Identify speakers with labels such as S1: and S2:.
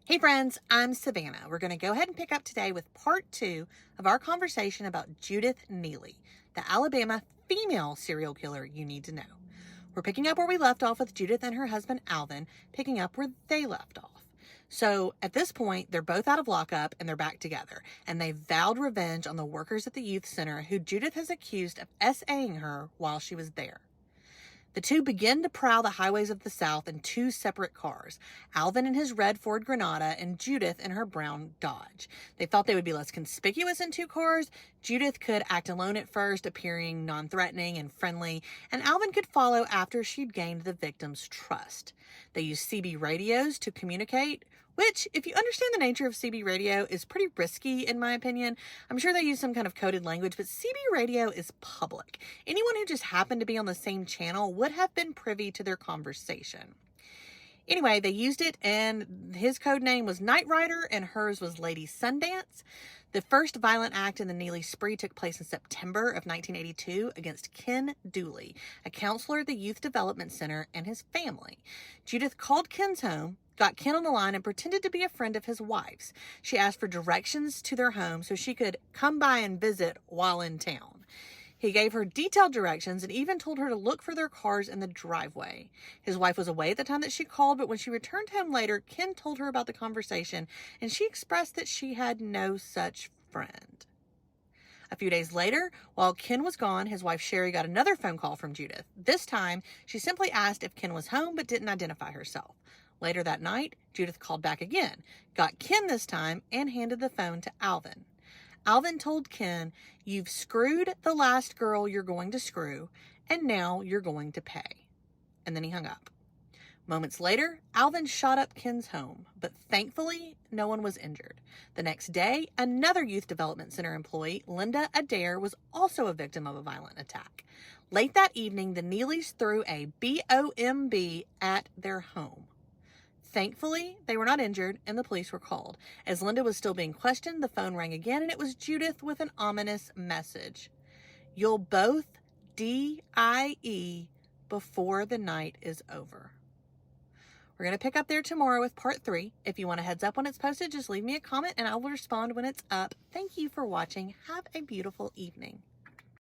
S1: Hey friends, I'm Savannah. We're going to go ahead and pick up today with part 2 of our conversation about Judith Neely, the Alabama female serial killer you need to know. We're picking up where we left off with Judith and her husband Alvin, picking up where they left off. So at this point, they're both out of lockup and they're back together, and they vowed revenge on the workers at the youth center who Judith has accused of SAing her while she was there. The two begin to prowl the highways of the South in two separate cars, Alvin in his red Ford Granada and Judith in her brown Dodge. They thought they would be less conspicuous in two cars. Judith could act alone at first, appearing non-threatening and friendly, and Alvin could follow after she'd gained the victim's trust. They used CB radios to communicate, which, if you understand the nature of CB radio, is pretty risky in my opinion. I'm sure they use some kind of coded language, but CB radio is public. Anyone who just happened to be on the same channel would have been privy to their conversation. Anyway, they used it, and his code name was NightRider, and hers was Lady Sundance. The first violent act in the Neely spree took place in September of 1982 against Ken Dooley, a counselor at the Youth Development Center, and his family. Judith called Ken's home, got Ken on the line, and pretended to be a friend of his wife's. She asked for directions to their home so she could come by and visit while in town. He gave her detailed directions and even told her to look for their cars in the driveway. His wife was away at the time that she called, but when she returned home later, Ken told her about the conversation, and she expressed that she had no such friend. A few days later, while Ken was gone, his wife Sherry got another phone call from Judith. This time, she simply asked if Ken was home but didn't identify herself. Later that night, Judith called back again, got Ken this time, and handed the phone to Alvin. Alvin told Ken, "You've screwed the last girl you're going to screw, and now you're going to pay." And then he hung up. Moments later, Alvin shot up Ken's home, but thankfully, no one was injured. The next day, another Youth Development Center employee, Linda Adair, was also a victim of a violent attack. Late that evening, the Neelys threw a BOMB at their home. Thankfully, they were not injured, and the police were called. As Linda was still being questioned, the phone rang again, and it was Judith with an ominous message. "You'll both DIE before the night is over." We're going to pick up there tomorrow with part 3. If you want a heads up when it's posted, just leave me a comment, and I will respond when it's up. Thank you for watching. Have a beautiful evening.